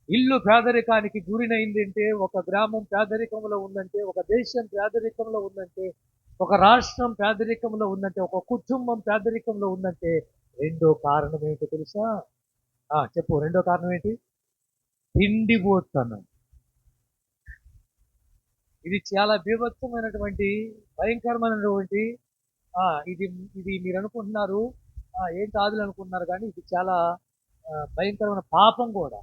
ఇల్లు పేదరికానికి గురినైందంటే, ఒక గ్రామం పేదరికంలో ఉందంటే, ఒక దేశం పేదరికంలో ఉందంటే, ఒక రాష్ట్రం పేదరికంలో ఉందంటే, ఒక కుటుంబం పేదరికంలో ఉందంటే, రెండో కారణం ఏంటో తెలుసా? చెప్పు, రెండో కారణం ఏంటి? తిండిపోతనం. ఇది చాలా బీభత్సమైనటువంటి, భయంకరమైనటువంటి ఇది ఇది మీరు అనుకుంటున్నారు ఏం కాదులు అనుకుంటున్నారు, కానీ ఇది చాలా భయంకరమైన పాపం కూడా.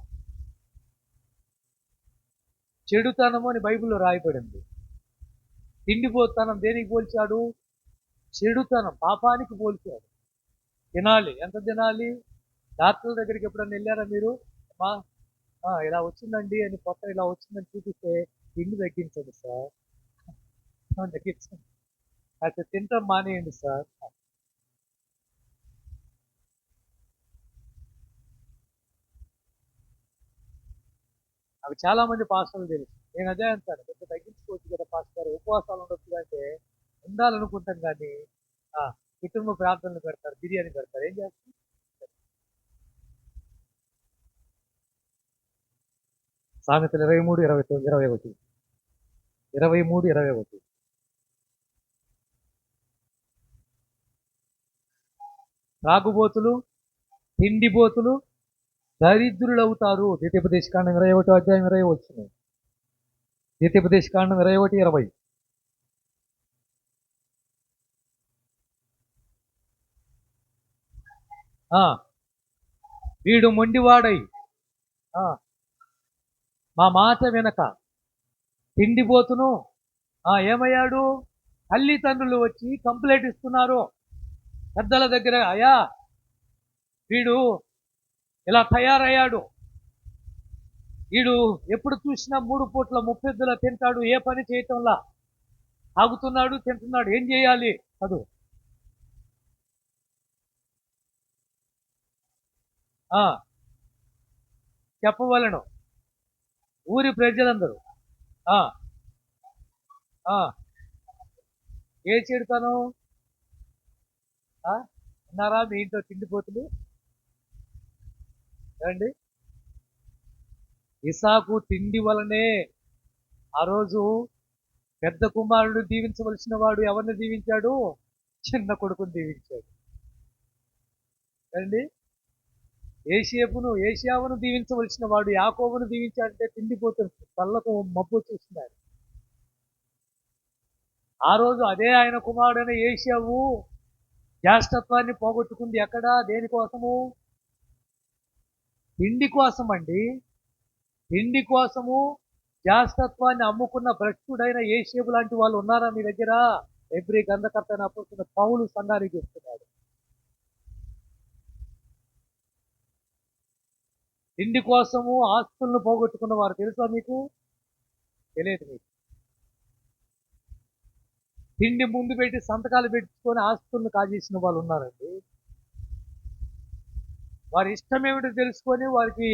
చెడుతనము అని బైబిల్లో రాయబడింది. తిండిపోతనం దేనికి పోల్చాడు? చెడుతనం, పాపానికి పోల్చాడు. తినాలి. ఎంత తినాలి? డాక్టర్ల దగ్గరికి ఎప్పుడన్నా వెళ్ళారా మీరు? ఇలా వచ్చిందండి అని, పొట్ట ఇలా వచ్చిందని చూపిస్తే, తిండి తగ్గించండి సార్, తగ్గించండి, అయితే తింటాం మానేయండి సార్. అవి చాలా మంది పాస్టర్లు తెలుసు. నేను అదే అంటాను, కొంచెం తగ్గించుకోవచ్చు కదా పాస్టర్, ఉపవాసాలు ఉండొచ్చు అంటే. ఉండాలనుకుంటాం కానీ కుటుంబ ప్రార్థనలు పెడతారు, బిర్యానీ పెడతారు, ఏం చేస్తారు? సామెతలు 23:21. 23, 21. త్రాగుబోతులు, తిండిబోతులు దరిద్రులవుతారు. ద్వితీయోపదేశకాండం 21 అధ్యాయం 20 వచ్చింది. ద్వితీయోపదేశకాండం 21, 20. వీడు మొండివాడై మా మాట వినక తిండిపోతును ఏమయ్యాడు? తల్లిదండ్రులు వచ్చి కంప్లైంట్ ఇస్తున్నారు పెద్దల దగ్గర, అయ్యా వీడు ఇలా తయారయ్యాడు, వీడు ఎప్పుడు చూసినా 3 పూట్ల ముప్పెద్దులా తింటాడు, ఏ పని చేయటంలా, తాగుతున్నాడు, తింటున్నాడు, ఏం చేయాలి? చదువు. చెప్పవలను ఊరి ప్రజలందరూ. ఏ చెడుతాను? ఉన్నారా మీ ఇంట్లో తిండిపోతులు? ఏమండి, ఇసాకు తిండి వలనే ఆ రోజు పెద్ద కుమారుడు దీవించవలసిన వాడు ఎవరిని దీవించాడు? చిన్న కొడుకుని దీవించాడు. ఏమండి, ఏషియావును దీవించవలసిన వాడు యాకోబును దీవించాడంటే తిండిపోతుంది, కళ్ళకు మబ్బు చూస్తున్నారు. ఆ రోజు అదే ఆయన కుమారుడైన ఏషియావు జ్యేష్ఠత్వాన్ని పోగొట్టుకుంది. ఎక్కడ? దేనికోసము? తిండి కోసం అండి. తిండి కోసము జ్యేష్ఠత్వాన్ని అమ్ముకున్న భ్రష్టుడైన ఏషియావు లాంటి వాళ్ళు ఉన్నారా మీ దగ్గర? ఎబ్రీ గ్రంథకర్త అపోస్తున్న పౌలు సంఘానికి చెప్తున్నాడు. తిండి కోసము ఆస్తులను పోగొట్టుకున్న వారు తెలుసా మీకు? తెలియదు మీకు. తిండి ముందు పెట్టి సంతకాలు పెట్టుకొని ఆస్తులను కాజేసిన వాళ్ళు ఉన్నారండి. వారి ఇష్టం ఏమిటో తెలుసుకొని వారికి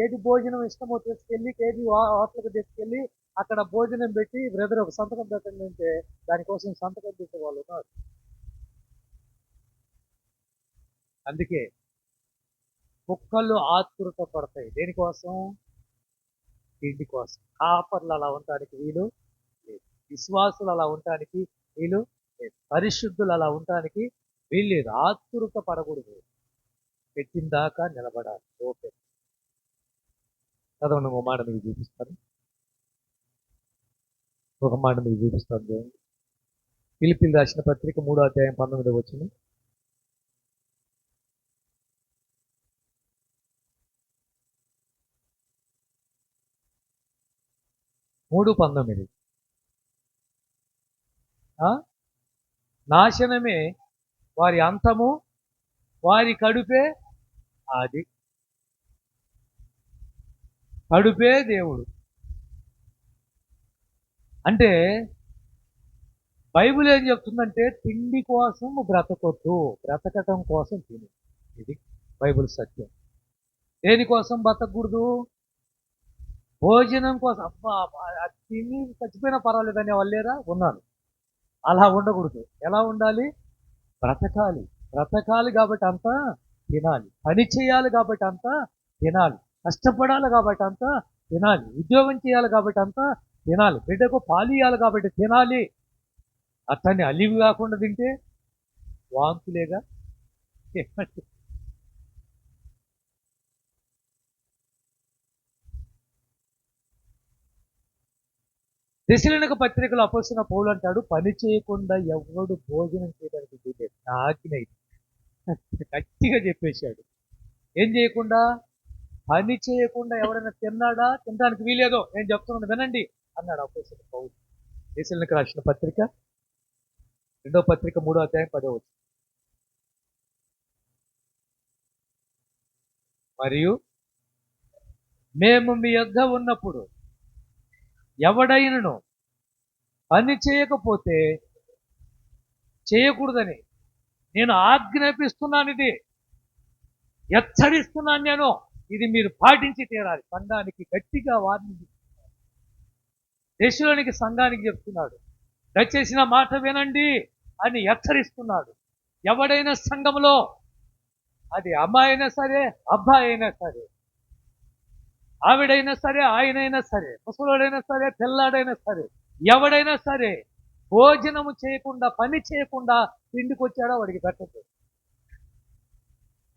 ఏది భోజనం ఇష్టమో తీసుకెళ్ళి ఏది హోటల్కి తీసుకెళ్ళి అక్కడ భోజనం పెట్టి బ్రదర్ ఒక సంతకం పెట్టండి అంటే దానికోసం సంతకం పెట్టే వాళ్ళు ఉన్నారు. అందుకే కుక్కలు ఆతృత పడతాయి. దేనికోసం? తిండి కోసం. కాపర్లు అలా ఉండటానికి వీలు లేదు, విశ్వాసులు అలా ఉండటానికి వీలు లేదు, పరిశుద్ధులు అలా ఉండటానికి వీళ్ళు లేదు. ఆతృత పడకూడదు, పెట్టిన దాకా నిలబడాలి. ఓకే, చదవండి. ఒక మాట మీకు చూపిస్తాను. ఫిలిప్పీయులకు రాసిన పత్రిక 3వ అధ్యాయం 19వ వచనం. 3:19. నాశనమే వారి అంతము, వారి కడుపే ఆది. కడుపే దేవుడు. అంటే బైబిల్ ఏం చెప్తుందంటే తిండి కోసం బ్రతకొద్దు, బ్రతకటం కోసం తిను. ఇది బైబిల్ సత్యం. దేనికోసం బ్రతకూడదు? భోజనం కోసం. అబ్బా తిని చచ్చిపోయినా పర్వాలేదనే వాళ్ళేరా ఉన్నారు. అలా ఉండకూడదు. ఎలా ఉండాలి? బ్రతకాలి. బ్రతకాలి కాబట్టి అంతా తినాలి. పని చేయాలి కాబట్టి అంతా తినాలి. కష్టపడాలి కాబట్టి అంతా తినాలి. ఉద్యోగం చేయాలి కాబట్టి అంతా తినాలి. బిడ్డకు పాలు ఇవ్వాలి కాబట్టి తినాలి. అతన్ని అలివి కాకుండా తింటే వాంతులేగా. తెస్సలోనిక పత్రికలో అపోస్తలుడైన పౌలు అంటాడు, పని చేయకుండా ఎవడు భోజనం చేయడానికి వీలేదు. నాకినై గట్టిగా చెప్పేశాడు. ఏం చేయకుండా? పని చేయకుండా ఎవడైనా తిన్నాడా? తినడానికి వీలేదో నేను చెప్తున్నాను వినండి అన్నాడు అపోస్తలుడైన పౌలు. తెస్సలోనిక రాసిన పత్రిక 2వ పత్రిక 3వ అధ్యాయం 10వ వచనం. మరియు మేము మీ యొద్ద ఉన్నప్పుడు ఎవడైనను పని చేయకపోతే చేయకూడదని నేను ఆజ్ఞాపిస్తున్నాను, ఇది హెచ్చరిస్తున్నాను నేను. ఇది మీరు పాటించి తీరాలి. సంఘానికి గట్టిగా వార్నింగ్ ఇస్తున్నాడు. దేశంలోనికి సంఘానికి చెప్తున్నాడు, దయచేసి నా మాట వినండి అని హెచ్చరిస్తున్నాడు. ఎవడైనా సంఘంలో, అది అమ్మాయి అయినా సరే, అబ్బాయి అయినా సరే, ఆవిడైనా సరే, ఆయనైనా సరే, ముసలోడైనా సరే, పిల్లాడైనా సరే, ఎవడైనా సరే భోజనము చేయకుండా, పని చేయకుండా ఇంటికి వచ్చాడో వాడికి పెట్టద్దు.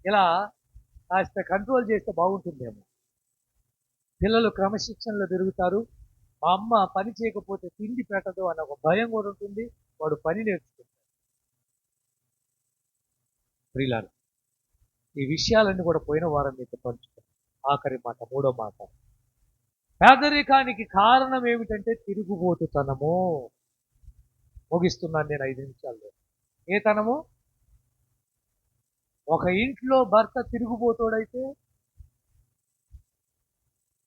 ఇలా కాస్త కంట్రోల్ చేస్తే బాగుంటుందేమో. పిల్లలు క్రమశిక్షణలో పెరుగుతారు. మా అమ్మ పని చేయకపోతే తిండి పెట్టదు అన్న ఒక భయం కూడా ఉంటుంది. వాడు పని నేర్చుకుంటాడు. ప్రియులారా, ఈ విషయాలన్నీ కూడా పోయిన వారం మీతో పంచుతాను. ఆఖరి మాట, మూడో మాట. పేదరికానికి కారణం ఏమిటంటే తిరుగుబోతుతనము. ముగిస్తున్నాను నేను 5 నిమిషాల్లో. ఏ తనము? ఒక ఇంట్లో భర్త తిరుగుబోతోడైతే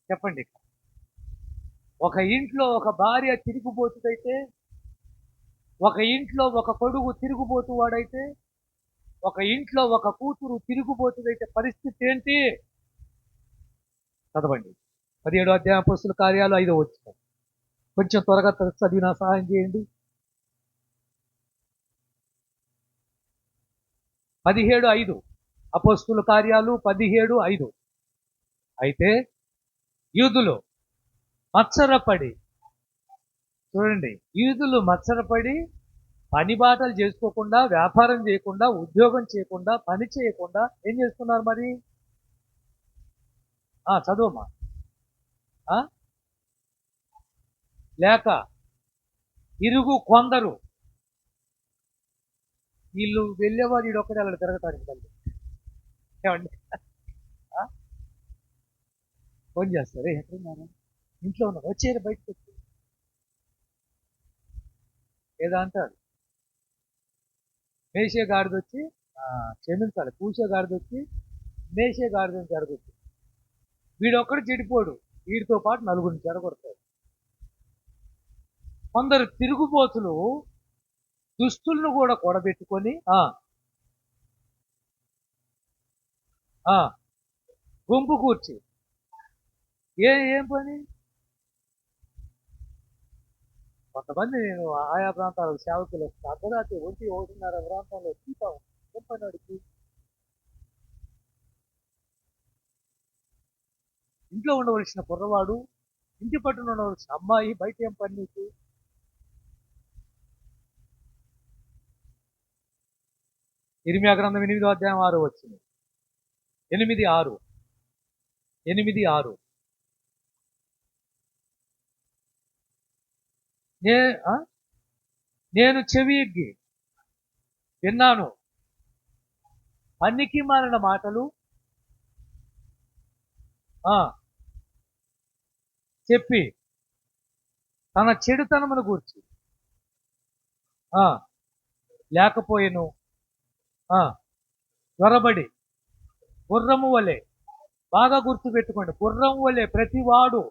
చెప్పండి. ఒక ఇంట్లో ఒక భార్య తిరుగుబోతుడైతే, ఒక ఇంట్లో ఒక కొడుకు తిరుగుబోతు వాడైతే, ఒక ఇంట్లో ఒక కూతురు తిరుగుబోతుడైతే పరిస్థితి ఏంటి? చదవండి. 17వ అధ్యాయం అపొస్తలుల కార్యాలు 5వ వచనం. కొంచెం త్వరగా చదివినా సహాయం చేయండి. 17:5. అపొస్తలుల కార్యాలు 17:5. అయితే యూదులు మత్సరపడి, చూడండి, యూదులు మత్సరపడి పని బాటలు చేసుకోకుండా, వ్యాపారం చేయకుండా, ఉద్యోగం చేయకుండా, పని చేయకుండా ఏం చేస్తున్నారు మరి? చదువమ్మా. లేక ఇరుగు కొందరు, వీళ్ళు వెళ్ళేవాడు ఈడొక్కడే అలా తిరగటానికి మళ్ళీ ఏమండి? ఫోన్ చేస్తారు, ఎక్కడున్నారు? ఇంట్లో ఉన్నారు, వచ్చేది బయటకు వచ్చి ఏదో అంటారు. మేషే గాడిద వచ్చి క్షమించాలి, పూసే గాడిద వచ్చి మేషే గాడిదని జరగచ్చు. వీడొక్కడు చెడిపోడు, వీడితో పాటు నలుగురిని చెడగొడతాడు. కొందరు తిరుగుబోతులు దుస్తులను కూడా కూడబెట్టుకొని గుంపు కూర్చి ఏం పని? కొంతమంది నేను ఆయా ప్రాంతాలకు సేవకులు వస్తే అర్ధరాత్రి 1:30 ప్రాంతంలో చూస్తాం. ఏం పని వాడికి? ఇంట్లో ఉండవలసిన కుర్రవాడు, ఇంటి పట్టున ఉండవలసిన అమ్మాయి బయట ఏం పని నీకు? ఇర్మియా గ్రంథం 8వ అధ్యాయం 6వ వచనం. 8:6. నేను చెవి ఎగ్గి విన్నాను పనికి మాలిన మాటలు చెప్పి తన చెడుతనమును గూర్చి లేకపోయేను త్వరబడి గుర్రము వలె, బాగా గుర్తుపెట్టుకోండి, గుర్రము వలె ప్రతివాడు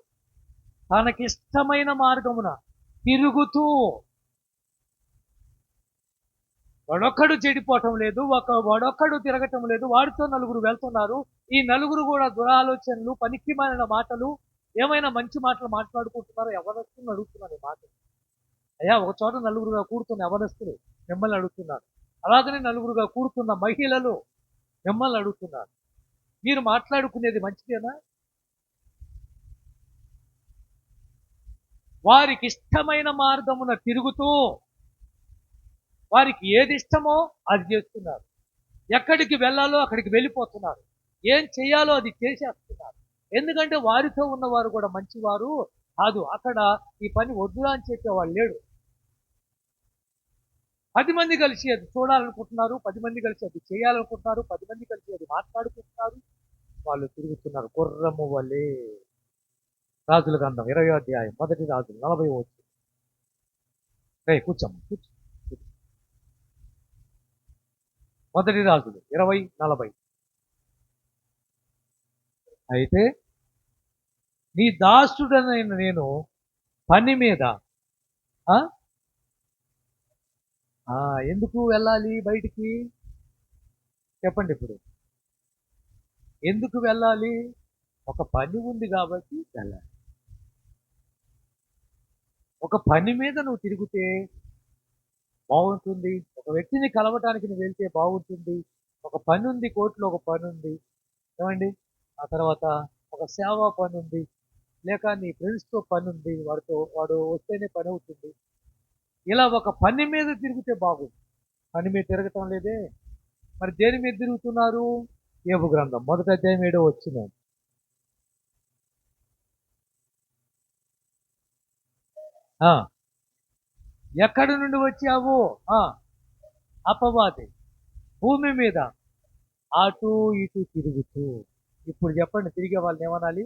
తనకిష్టమైన మార్గమున తిరుగుతూ, వాడొక్కడు చెడిపోవటం లేదు, వాడొక్కడు తిరగటం లేదు, వాడితో నలుగురు వెళ్తున్నారు. ఈ నలుగురు కూడా దురాలోచనలు, పనికి మాలిన మాటలు, ఏమైనా మంచి మాటలు మాట్లాడుకుంటున్నారో ఎవరస్తుని అడుగుతున్నారు. ఈ మాటలు అయ్యా, ఒక చోట నలుగురుగా కూడుతున్న ఎవరస్తులు మిమ్మల్ని అడుగుతున్నారు. అలాగనే నలుగురుగా కూడుతున్న మహిళలు మిమ్మల్ని అడుగుతున్నారు. మీరు మాట్లాడుకునేది మంచిదేనా? వారికి ఇష్టమైన మార్గమున తిరుగుతూ, వారికి ఏది ఇష్టమో అది చేస్తున్నారు. ఎక్కడికి వెళ్ళాలో అక్కడికి వెళ్ళిపోతున్నారు. ఏం చేయాలో అది చేసేస్తున్నారు. ఎందుకంటే వారితో ఉన్నవారు కూడా మంచివారు కాదు. అక్కడ ఈ పని వద్దురా అని చెప్పేవాళ్ళు లేడు. 10 మంది కలిసి అది చూడాలనుకుంటున్నారు, 10 మంది కలిసి అది చేయాలనుకుంటున్నారు, 10 మంది కలిసి అది మాట్లాడుకుంటున్నారు. వాళ్ళు తిరుగుతున్నారు గుర్రము వలె. రాజుల గ్రంథం 20వ అధ్యాయం 1 రాజులు 40వ వచనం. కూర్చోమ్మ, కూర్చో. 1 రాజులు 20:40. అయితే నీ దాసుడనైన నేను పని మీద ఎందుకు వెళ్ళాలి బయటికి? చెప్పండి. ఇప్పుడు ఎందుకు వెళ్ళాలి? ఒక పని ఉంది కాబట్టి వెళ్ళాలి. ఒక పని మీద నువ్వు తిరిగితే బాగుంటుంది. ఒక వ్యక్తిని కలవటానికి నువ్వు వెళ్తే బాగుంటుంది. ఒక పని ఉంది, కోర్టులో ఒక పని ఉంది, ఏమండి? ఆ తర్వాత ఒక సేవా పని ఉంది. లేక నీ ఫ్రెండ్స్తో పని ఉంది, వాడు వస్తేనే పని అవుతుంది. ఇలా ఒక పని మీద తిరిగితే బాగుంది. పని మీద తిరగటం లేదే. మరి దేని మీద తిరుగుతున్నారు? యోబు గ్రంథం 1వ అధ్యాయం 7వ వచనం. ఆ, ఎక్కడి నుండి వచ్చావు? ఆ, అపవాది భూమి మీద అటు ఇటు తిరుగుతూ. ఇప్పుడు చెప్పండి, తిరిగే వాళ్ళని ఏమనాలి?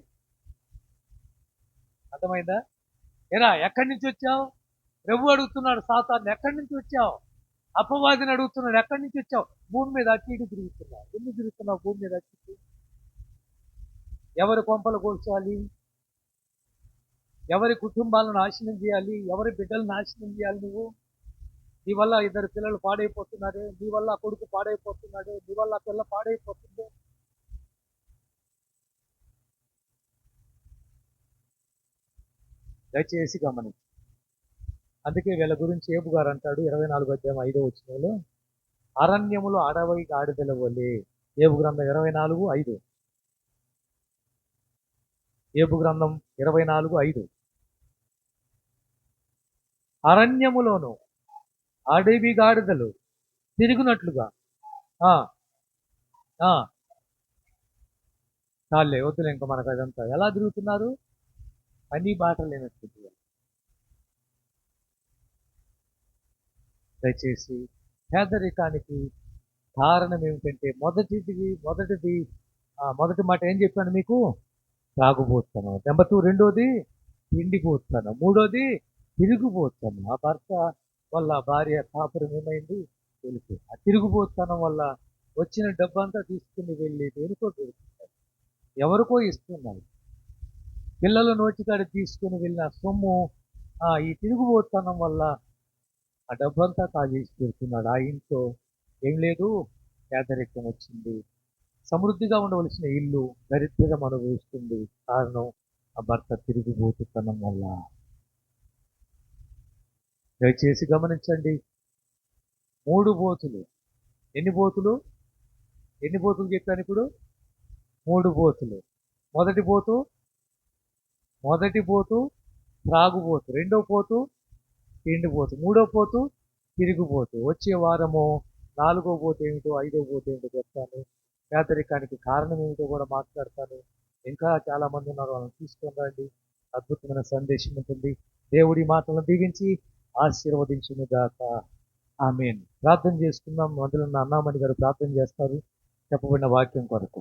అర్థమైందా? ఎరా ఎక్కడి నుంచి వచ్చావు? ప్రభు అడుగుతున్నాడు సాతాన్ని, ఎక్కడి నుంచి వచ్చావు? అపవాదిని అడుగుతున్నాడు, ఎక్కడి నుంచి వచ్చావు? భూమి మీద అటు ఇటు తిరుగుతున్నావు. ఎందుకు తిరుగుతున్నావు భూమి మీద అటు ఇటు? ఎవరి కొంపలు కూర్చోవాలి? ఎవరి కుటుంబాలను నాశనం చేయాలి? ఎవరి బిడ్డలను నాశనం చేయాలి నువ్వు? నీ వల్ల 2 పిల్లలు పాడైపోతున్నారే, నీ వల్ల కొడుకు పాడైపోతున్నాడే, నీ వల్ల పిల్ల పాడైపోతుంది. దయచేసి గమనించు. అందుకే వీళ్ళ గురించి ఏబు గారు అంటాడు 24వ అధ్యాయం 5వ వచనంలో, అరణ్యములో అడవి గాడిదల వలె. ఏబు గ్రంథం 24:5. ఏబు గ్రంథం 24:5. అరణ్యములోను అడవి గాడిదలు తిరుగునట్లుగా. ఆ, ఆ, చాలే వద్దులే ఇంకా మనకు అదంతా. ఎలా తిరుగుతున్నారు? పని బాట లేనట్టు. దయచేసి పేదరికానికి కారణం ఏమిటంటే మొదటి మాట ఏం చెప్పాను మీకు? తాగుబోతాను. నెంబర్ 2, రెండోది తిండిపోతాను. మూడోది తిరిగిపోతాను. ఆ భర్త వల్ల భార్య కాపురం ఏమైంది? తెలుసు. ఆ తిరిగిపోతానం వల్ల వచ్చిన డబ్బంతా తీసుకుని వెళ్ళి దేనికో పెడుతున్నారు, ఎవరికో ఇస్తున్నారు. పిల్లల నోటికాడ తీసుకుని వెళ్ళిన సొమ్ము ఈ తిరిగిపోతానం వల్ల ఆ డబ్బంతా కాజేసి పెడుతున్నాడు. ఆ ఇంట్లో ఏం లేదు, పేదరికం వచ్చింది. సమృద్ధిగా ఉండవలసిన ఇల్లు దరిద్రం అనుభవిస్తుంది. కారణం ఆ భర్త తిరిగిపోతుతనం వల్ల. దయచేసి గమనించండి. 3 బోతులు. ఎన్ని బోతులు? ఎన్ని బోతులు చెప్పాను ఇప్పుడు? 3 బోతులు. మొదటి బోతు త్రాగుబోతు, రెండో పోతు తిండిపోతు, మూడో పోతు తిరిగిపోతు. వచ్చే వారము 4వ పోతు ఏమిటో, 5వ పోతు ఏమిటో చెప్తాను. పేదరికానికి కారణం ఏమిటో కూడా మాట్లాడతాను. ఇంకా చాలా మంది ఉన్నారు, వాళ్ళని తీసుకొని రండి. అద్భుతమైన సందేశం ఉంటుంది. దేవుడి మాటలను దీవించి ఆశీర్వదించును గాక. ఆమేన్. ప్రార్థన చేసుకుందాం. మొదలు అన్నామణి గారు ప్రార్థన చేస్తారు చెప్పబడిన వాక్యం కొరకు.